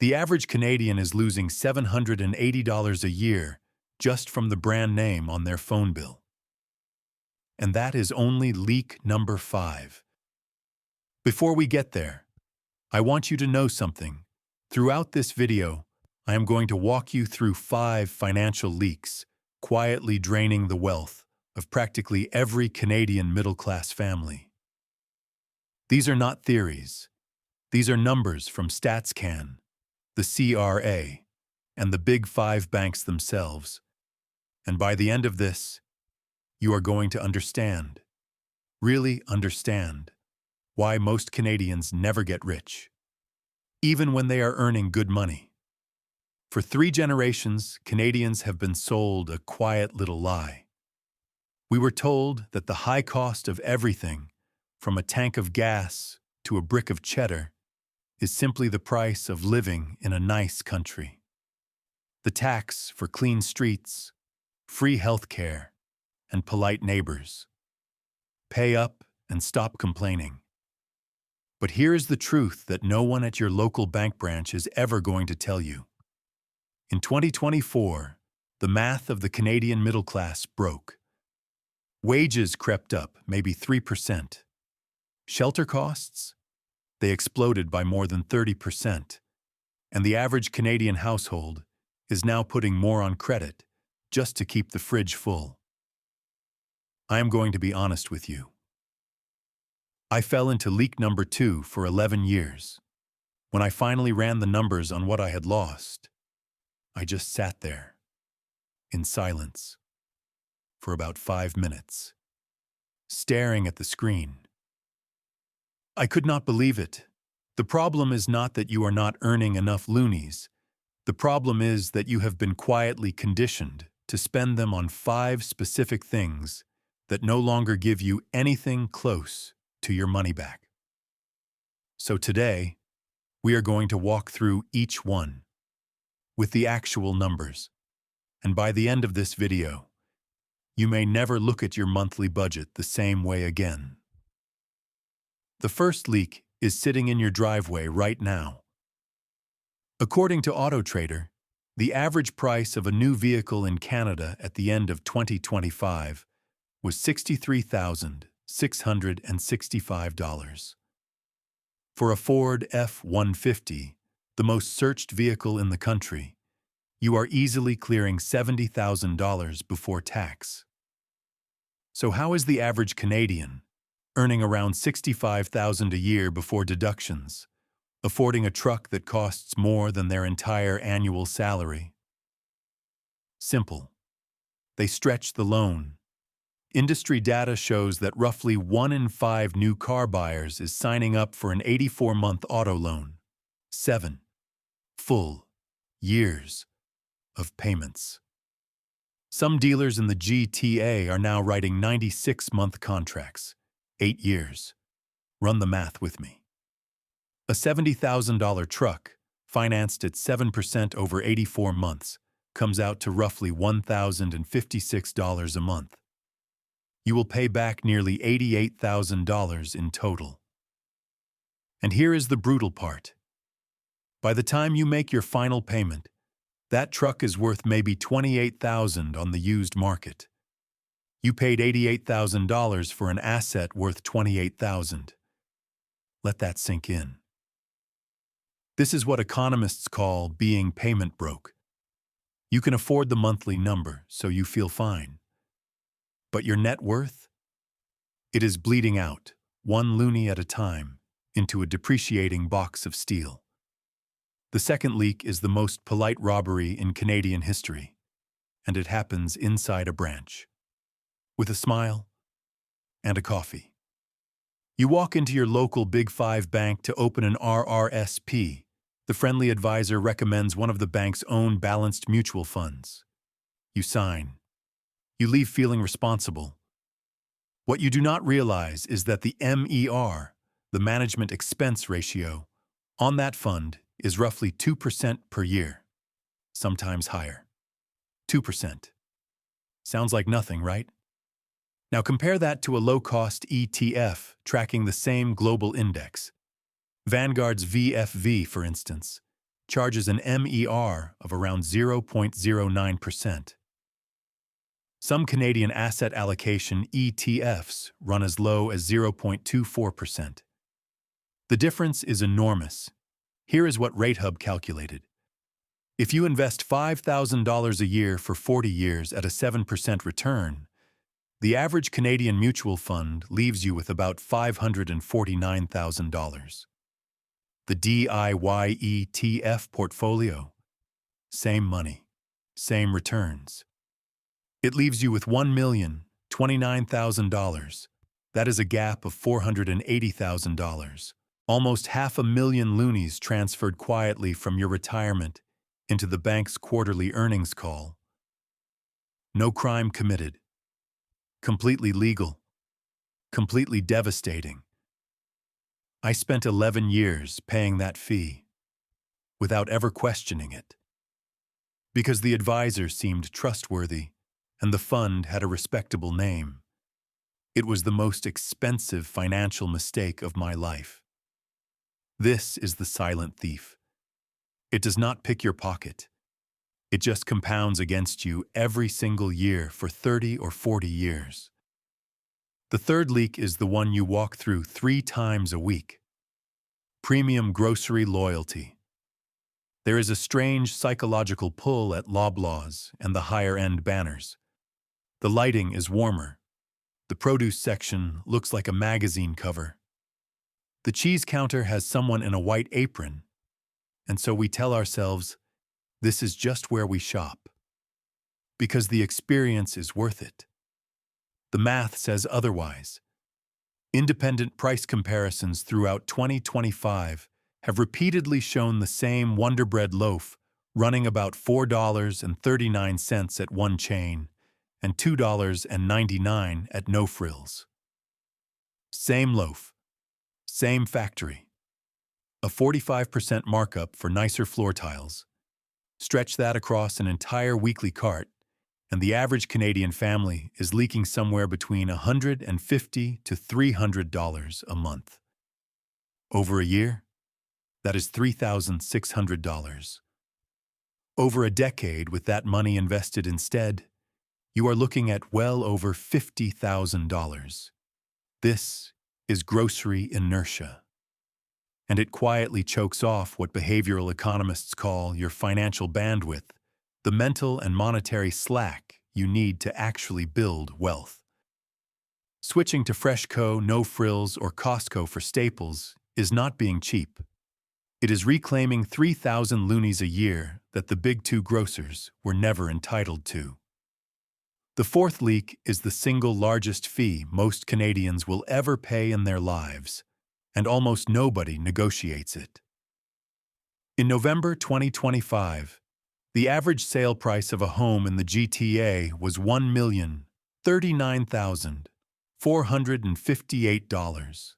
The average Canadian is losing $780 a year just from the brand name on their phone bill. And that is only leak number 5. Before we get there, I want you to know something. Throughout this video, I am going to walk you through 5 financial leaks, quietly draining the wealth of practically every Canadian middle-class family. These are not theories. These are numbers from StatsCan, the CRA, and the Big 5 banks themselves. And by the end of this, you are going to understand, really understand, why most Canadians never get rich, even when they are earning good money. For 3 generations, Canadians have been sold a quiet little lie. We were told that the high cost of everything, from a tank of gas to a brick of cheddar, is simply the price of living in a nice country. The tax for clean streets, free health care, and polite neighbors. Pay up and stop complaining. But here is the truth that no one at your local bank branch is ever going to tell you. In 2024, the math of the Canadian middle class broke. Wages crept up maybe 3%. Shelter costs? They exploded by more than 30%. And the average Canadian household is now putting more on credit just to keep the fridge full. I am going to be honest with you. I fell into leak number 2 for 11 years. When I finally ran the numbers on what I had lost, I just sat there, in silence, for about 5 minutes, staring at the screen. I could not believe it. The problem is not that you are not earning enough loonies. The problem is that you have been quietly conditioned to spend them on 5 specific things that no longer give you anything close to your money back. So today, we are going to walk through each one with the actual numbers. And by the end of this video, you may never look at your monthly budget the same way again. The first leak is sitting in your driveway right now. According to AutoTrader, the average price of a new vehicle in Canada at the end of 2025 was $63,665. For a Ford F-150, the most searched vehicle in the country, you are easily clearing $70,000 before tax. So how is the average Canadian, earning around $65,000 a year before deductions, affording a truck that costs more than their entire annual salary? Simple. They stretch the loan. Industry data shows that roughly 1 in 5 new car buyers is signing up for an 84-month auto loan. 7 full years of payments. Some dealers in the GTA are now writing 96-month contracts, 8 years. Run the math with me. A $70,000 truck, financed at 7% over 84 months, comes out to roughly $1,056 a month. You will pay back nearly $88,000 in total. And here is the brutal part. By the time you make your final payment, that truck is worth maybe $28,000 on the used market. You paid $88,000 for an asset worth $28,000. Let that sink in. This is what economists call being payment broke. You can afford the monthly number, so you feel fine. But your net worth? It is bleeding out, 1 loonie at a time, into a depreciating box of steel. The second leak is the most polite robbery in Canadian history, and it happens inside a branch. With a smile and a coffee. You walk into your local Big 5 bank to open an RRSP. The friendly advisor recommends one of the bank's own balanced mutual funds. You sign. You leave feeling responsible. What you do not realize is that the MER, the management expense ratio, on that fund is roughly 2% per year, sometimes higher. 2%. Sounds like nothing, right? Now compare that to a low-cost ETF tracking the same global index. Vanguard's VFV, for instance, charges an MER of around 0.09%. Some Canadian asset allocation ETFs run as low as 0.24%. The difference is enormous. Here is what RateHub calculated. If you invest $5,000 a year for 40 years at a 7% return, the average Canadian mutual fund leaves you with about $549,000. The DIY ETF portfolio, same money, same returns. It leaves you with $1,029,000. That is a gap of $480,000. Almost 500,000 loonies transferred quietly from your retirement into the bank's quarterly earnings call. No crime committed. Completely legal. Completely devastating. I spent 11 years paying that fee, without ever questioning it. Because the advisor seemed trustworthy, and the fund had a respectable name. It was the most expensive financial mistake of my life. This is the silent thief. It does not pick your pocket. It just compounds against you every single year for 30 or 40 years. The third leak is the one you walk through 3 times a week. Premium grocery loyalty. There is a strange psychological pull at Loblaws and the higher-end banners. The lighting is warmer. The produce section looks like a magazine cover. The cheese counter has someone in a white apron, and so we tell ourselves, this is just where we shop. Because the experience is worth it. The math says otherwise. Independent price comparisons throughout 2025 have repeatedly shown the same Wonder Bread loaf running about $4.39 at one chain and $2.99 at No Frills. Same loaf, same factory. A 45% markup for nicer floor tiles. Stretch that across an entire weekly cart, and the average Canadian family is leaking somewhere between $150 to $300 a month. Over a year, that is $3,600. Over a decade with that money invested instead, you are looking at well over $50,000. This is grocery inertia. And it quietly chokes off what behavioral economists call your financial bandwidth, the mental and monetary slack you need to actually build wealth. Switching to Freshco, No Frills, or Costco for staples is not being cheap. It is reclaiming 3,000 loonies a year that the big 2 grocers were never entitled to. The fourth leak is the single largest fee most Canadians will ever pay in their lives, and almost nobody negotiates it. In November 2025, the average sale price of a home in the GTA was $1,039,458.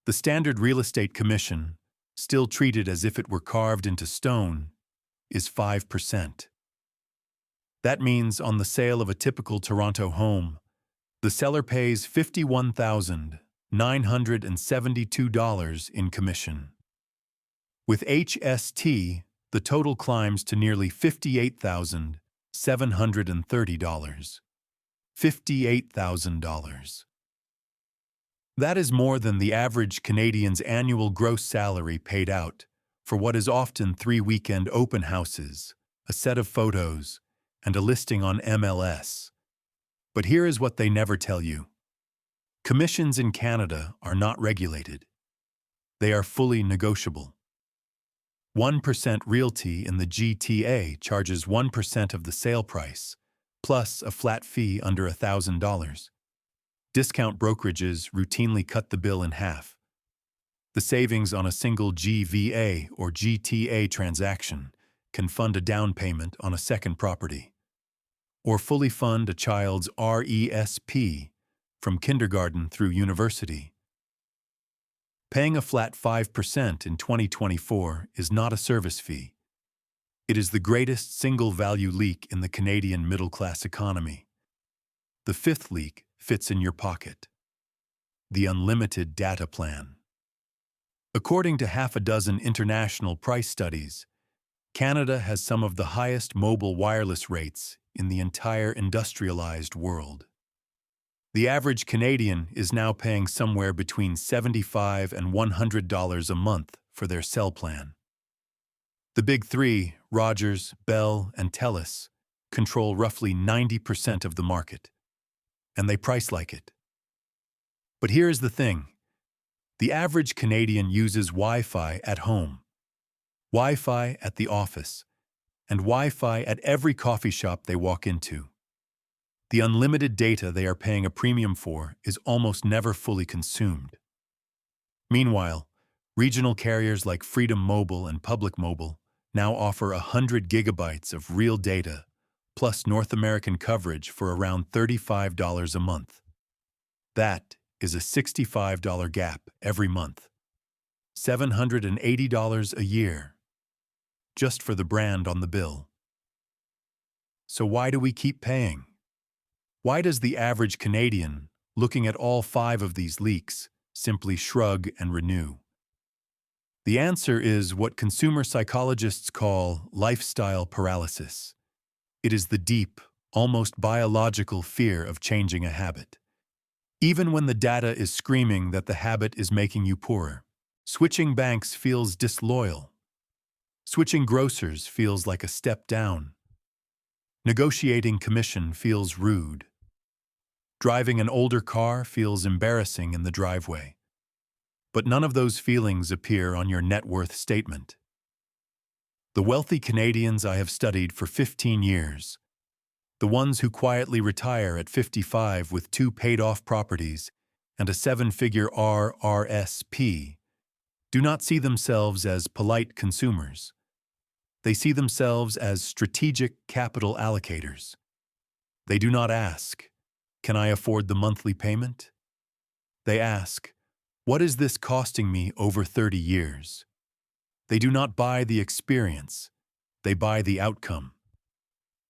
The standard real estate commission, still treated as if it were carved into stone, is 5%. That means on the sale of a typical Toronto home, the seller pays $51,972 in commission. With HST, the total climbs to nearly $58,730. $58,000. That is more than the average Canadian's annual gross salary paid out for what is often 3 weekend open houses, a set of photos, and a listing on MLS. But here is what they never tell you. Commissions in Canada are not regulated. They are fully negotiable. 1% Realty in the GTA charges 1% of the sale price, plus a flat fee under $1,000. Discount brokerages routinely cut the bill in half. The savings on a single GVA or GTA transaction can fund a down payment on a second property, or fully fund a child's RESP from kindergarten through university. Paying a flat 5% in 2024 is not a service fee. It is the greatest single-value leak in the Canadian middle-class economy. The fifth leak fits in your pocket. The unlimited data plan. According to half a dozen international price studies, Canada has some of the highest mobile wireless rates in the entire industrialized world. The average Canadian is now paying somewhere between $75 and $100 a month for their cell plan. The big three, Rogers, Bell, and TELUS, control roughly 90% of the market, and they price like it. But here is the thing. The average Canadian uses Wi-Fi at home, Wi-Fi at the office, and Wi-Fi at every coffee shop they walk into. The unlimited data they are paying a premium for is almost never fully consumed. Meanwhile, regional carriers like Freedom Mobile and Public Mobile now offer 100 gigabytes of real data, plus North American coverage for around $35 a month. That is a $65 gap every month. $780 a year, just for the brand on the bill. So why do we keep paying? Why does the average Canadian, looking at all 5 of these leaks, simply shrug and renew? The answer is what consumer psychologists call lifestyle paralysis. It is the deep, almost biological fear of changing a habit. Even when the data is screaming that the habit is making you poorer, switching banks feels disloyal. Switching grocers feels like a step down. Negotiating commission feels rude. Driving an older car feels embarrassing in the driveway. But none of those feelings appear on your net worth statement. The wealthy Canadians I have studied for 15 years, the ones who quietly retire at 55 with 2 paid-off properties and a 7-figure RRSP, do not see themselves as polite consumers. They see themselves as strategic capital allocators. They do not ask, "Can I afford the monthly payment?" They ask, "What is this costing me over 30 years?" They do not buy the experience, they buy the outcome.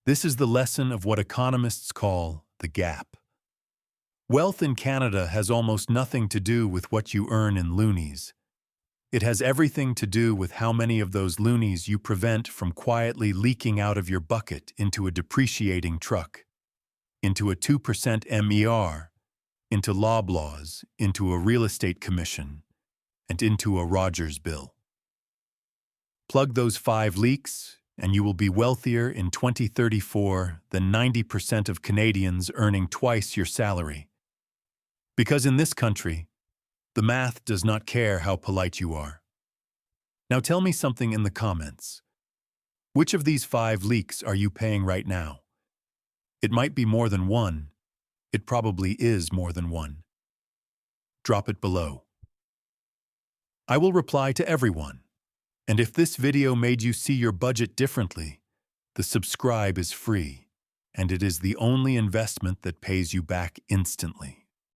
This is the lesson of what economists call the gap. Wealth in Canada has almost nothing to do with what you earn in loonies. It has everything to do with how many of those loonies you prevent from quietly leaking out of your bucket into a depreciating truck, into a 2% MER, into Loblaws, into a real estate commission, and into a Rogers bill. Plug those 5 leaks, and you will be wealthier in 2034 than 90% of Canadians earning twice your salary. Because in this country, the math does not care how polite you are. Now tell me something in the comments. Which of these 5 leaks are you paying right now? It might be more than one. It probably is more than one. Drop it below. I will reply to everyone. And if this video made you see your budget differently, the subscribe is free, and it is the only investment that pays you back instantly.